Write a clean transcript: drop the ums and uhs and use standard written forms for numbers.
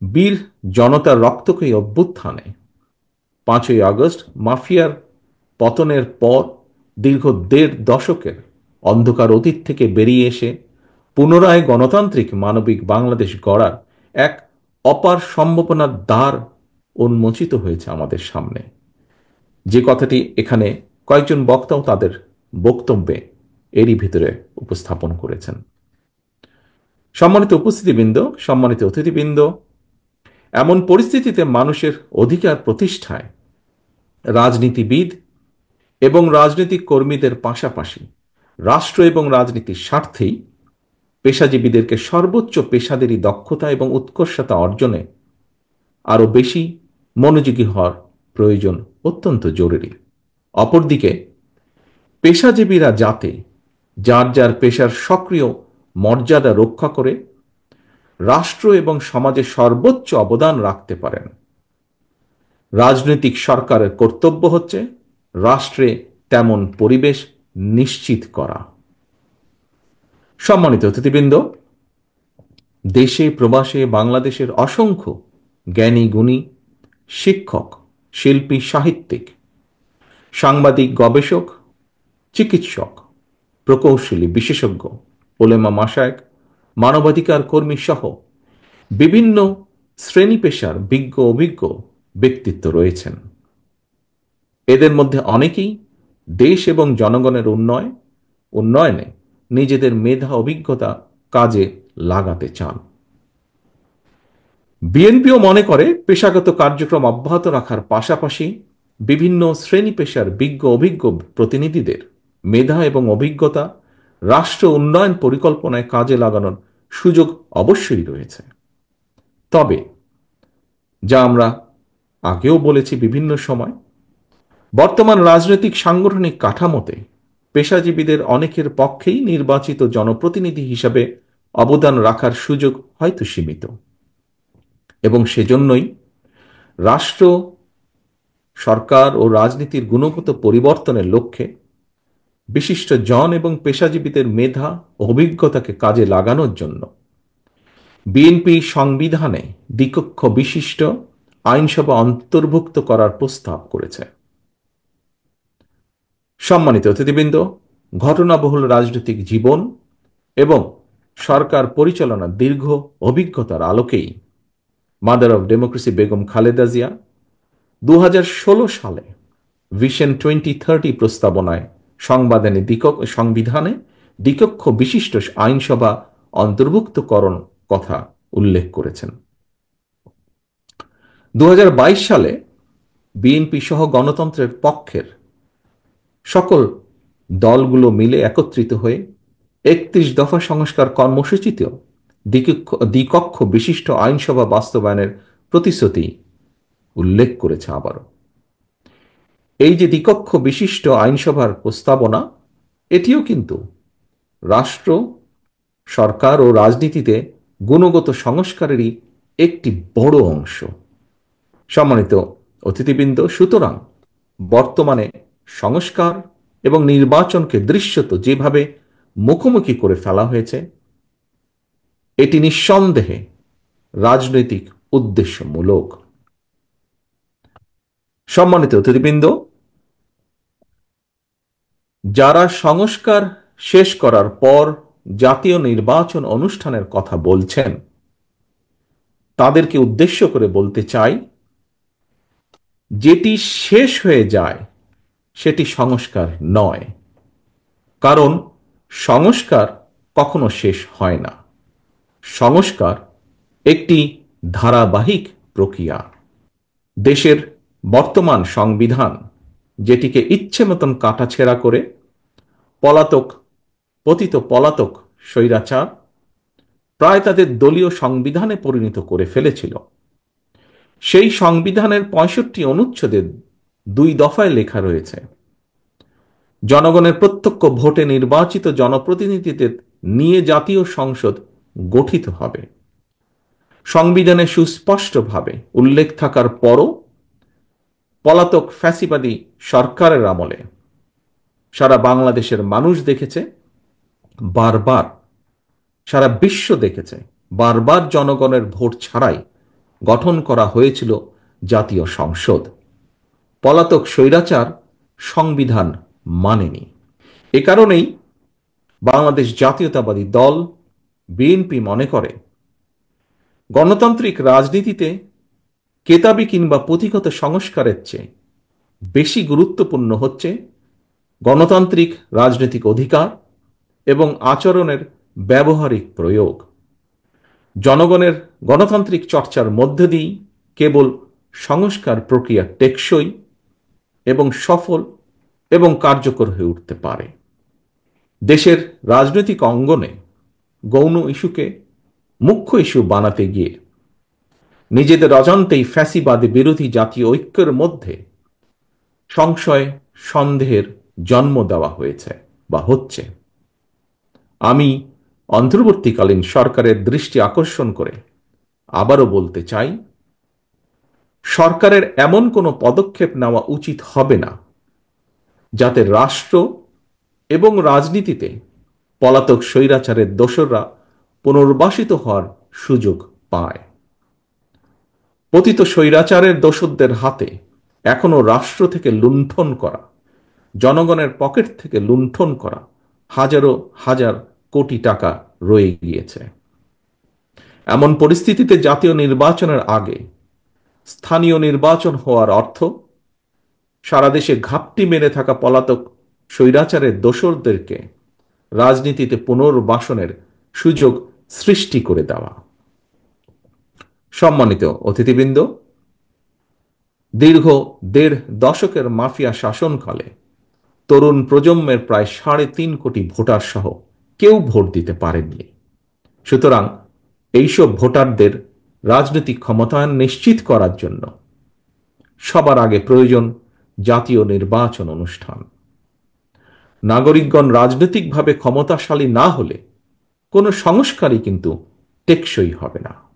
বীর জনতার রক্তক্ষয়ী অভ্যুত্থানে 5ই আগস্ট মাফিয়ার পতনের পর দীর্ঘ 1.5 দশকের অন্ধকার অতীত থেকে বেরিয়ে এসে পুনরায় গণতান্ত্রিক মানবিক বাংলাদেশ গড়ার এক অপার সম্ভাবনার দ্বার উন্মোচিত হয়েছে আমাদের সামনে। যে কথাটি এখানে কয়েকজন বক্তাও তাদের বক্তব্যে এরই ভিতরে উপস্থাপন করেছেন। সম্মানিত উপস্থিতিবৃন্দ, সম্মানিত অতিথিবৃন্দ, এমন পরিস্থিতিতে মানুষের অধিকার প্রতিষ্ঠায় রাজনীতিবিদ এবং রাজনৈতিক কর্মীদের পাশাপাশি রাষ্ট্র এবং রাজনীতির স্বার্থেই পেশাজীবীদেরকে সর্বোচ্চ পেশাদারী দক্ষতা এবং উৎকর্ষতা অর্জনে আরও বেশি মনোযোগী হওয়ার প্রয়োজন অত্যন্ত জরুরি। অপরদিকে পেশাজীবীরা যাতে যার যার পেশার সক্রিয় মর্যাদা রক্ষা করে রাষ্ট্র এবং সমাজে সর্বোচ্চ অবদান রাখতে পারেন, রাজনৈতিক সরকারের কর্তব্য হচ্ছে রাষ্ট্রে তেমন পরিবেশ নিশ্চিত করা। সম্মানিত অতিথিবৃন্দ, দেশে প্রবাসে বাংলাদেশের অসংখ্য জ্ঞানী গুণী শিক্ষক, শিল্পী, সাহিত্যিক, সাংবাদিক, গবেষক, চিকিৎসক, প্রকৌশলী, বিশেষজ্ঞ, ওলেমা মাশায়েখ, মানবাধিকার কর্মী সহ বিভিন্ন শ্রেণী পেশার বিজ্ঞ অভিজ্ঞ ব্যক্তিত্ব রয়েছেন। এদের মধ্যে অনেকেই দেশ এবং জনগণের উন্নয়নে নিজেদের মেধা অভিজ্ঞতা কাজে লাগাতে চান। বিএনপিও মনে করে পেশাগত কার্যক্রম অব্যাহত রাখার পাশাপাশি বিভিন্ন শ্রেণী পেশার বিজ্ঞ অভিজ্ঞ প্রতিনিধিদের মেধা এবং অভিজ্ঞতা রাষ্ট্র উন্নয়ন পরিকল্পনায় কাজে লাগানোর সুযোগ অবশ্যই রয়েছে। তবে যা আমরা আগেও বলেছি বিভিন্ন সময়, বর্তমান রাজনৈতিক সাংগঠনিক কাঠামোতে পেশাজীবীদের অনেকের পক্ষেই নির্বাচিত জনপ্রতিনিধি হিসাবে অবদান রাখার সুযোগ হয়তো সীমিত, এবং সেজন্যই রাষ্ট্র, সরকার ও রাজনীতির গুণগত পরিবর্তনের লক্ষ্যে বিশিষ্ট জন এবং পেশাজীবীদের মেধা ও অভিজ্ঞতাকে কাজে লাগানোর জন্য বিএনপি সংবিধানে দ্বিকক্ষ বিশিষ্ট আইনসভা অন্তর্ভুক্ত করার প্রস্তাব করেছে। সম্মানিত অতিথিবৃন্দ, ঘটনাবহুল রাজনৈতিক জীবন এবং সরকার পরিচালনার দীর্ঘ অভিজ্ঞতার আলোকেই mother of democracy Begum Khaleda Zia 2016 সালে ভিশন 2030 প্রস্তাবনায় সংবিধানে দ্বিকক্ষ বিশিষ্ট আইনসভা অন্তর্ভুক্তকরণ কথা উল্লেখ করেছেন। 2022 সালে বিএনপি সহ গণতন্ত্রের পক্ষের সকল দলগুলো মিলে একত্রিত হয়ে 31 দফা সংস্কার কর্মসূচিতেও দ্বিকক্ষ বিশিষ্ট আইনসভা বাস্তবায়নের প্রতিশ্রুতি উল্লেখ করেছে। আবারও এই যে দ্বিকক্ষ বিশিষ্ট আইনসভার প্রস্তাবনা, এটিও কিন্তু রাষ্ট্র, সরকার ও রাজনীতিতে গুণগত সংস্কারেরই একটি বড় অংশ। সম্মানিত অতিথিবৃন্দ, সুতরাং বর্তমানে সংস্কার এবং নির্বাচনকে দৃশ্যত যেভাবে মুখোমুখি করে ফেলা হয়েছে, এটি নিঃসন্দেহে রাজনৈতিক উদ্দেশ্যমূলক। সম্মানিত অতিথিবৃন্দ, যারা সংস্কার শেষ করার পর জাতীয় নির্বাচন অনুষ্ঠানের কথা বলছেন, তাদেরকে উদ্দেশ্য করে বলতে চাই, যেটি শেষ হয়ে যায় সেটি সংস্কার নয়, কারণ সংস্কার কখনো শেষ হয় না। সংস্কার একটি ধারাবাহিক প্রক্রিয়া। দেশের বর্তমান সংবিধান, যেটিকে ইচ্ছে মতন কাটাছেঁড়া করে পতিত পলাতক স্বৈরাচার প্রায় তাদের দলীয় সংবিধানে পরিণত করে ফেলেছিল, সেই সংবিধানের 65 অনুচ্ছেদের 2 দফায় লেখা রয়েছে, জনগণের প্রত্যক্ষ ভোটে নির্বাচিত জনপ্রতিনিধিদের নিয়ে জাতীয় সংসদ গঠিত হবে। সংবিধানে সুস্পষ্টভাবে উল্লেখ থাকার পরও পলাতক ফ্যাসিবাদী সরকারের আমলে সারা বাংলাদেশের মানুষ দেখেছে, বারবার সারা বিশ্ব দেখেছে, বারবার জনগণের ভোট ছাড়াই গঠন করা হয়েছিল জাতীয় সংসদ। পলাতক স্বৈরাচার সংবিধান মানেনি। এ কারণেই বাংলাদেশ জাতীয়তাবাদী দল বিএনপি মনে করে গণতান্ত্রিক রাজনীতিতে কেতাবি কিংবা পুঁথিগত সংস্কারের চেয়ে বেশি গুরুত্বপূর্ণ হচ্ছে গণতান্ত্রিক রাজনৈতিক অধিকার এবং আচরণের ব্যবহারিক প্রয়োগ। জনগণের গণতান্ত্রিক চর্চার মধ্যে দিয়েই কেবল সংস্কার প্রক্রিয়া টেকসই এবং সফল এবং কার্যকর হয়ে উঠতে পারে। দেশের রাজনৈতিক অঙ্গনে গৌণ ইস্যুকে মুখ্য ইস্যু বানাতে গিয়ে নিজেদের অজান্তেই ফ্যাসিবাদী বিরোধী জাতীয় ঐক্যের মধ্যে সংশয় সন্দেহের জন্ম দেওয়া হয়েছে বা হচ্ছে। আমি অন্তর্বর্তীকালীন সরকারের দৃষ্টি আকর্ষণ করে আবারও বলতে চাই, সরকারের এমন কোনো পদক্ষেপ নেওয়া উচিত হবে না যাতে রাষ্ট্র এবং রাজনীতিতে পলাতক স্বৈরাচারের দোসররা পুনর্বাসিত হওয়ার সুযোগ পায়। পতিত স্বৈরাচারের দোসরদের হাতে এখনো রাষ্ট্র থেকে লুণ্ঠন করা, জনগণের পকেট থেকে লুণ্ঠন করা হাজারো হাজার কোটি টাকা রয়ে গিয়েছে। এমন পরিস্থিতিতে জাতীয় নির্বাচনের আগে স্থানীয় নির্বাচন হওয়ার অর্থ সারা দেশে ঘাপটি মেরে থাকা পলাতক স্বৈরাচারের দোসরদেরকে রাজনীতিতে পুনর্বাসনের সুযোগ সৃষ্টি করে দেওয়া। সম্মানিত অতিথিবৃন্দ, দীর্ঘ ১.৫ দশকের মাফিয়া শাসনকালে তরুণ প্রজন্মের প্রায় ৩.৫ কোটি ভোটার সহ কেউ ভোট দিতে পারেননি। সুতরাং এইসব ভোটারদের রাজনৈতিক ক্ষমতায়ন নিশ্চিত করার জন্য সবার আগে প্রয়োজন জাতীয় নির্বাচন অনুষ্ঠান। নাগরিকগণ রাজনৈতিকভাবে ক্ষমতাশালী না হলে কোনো সংস্কারই কিন্তু টেকসই হবে না।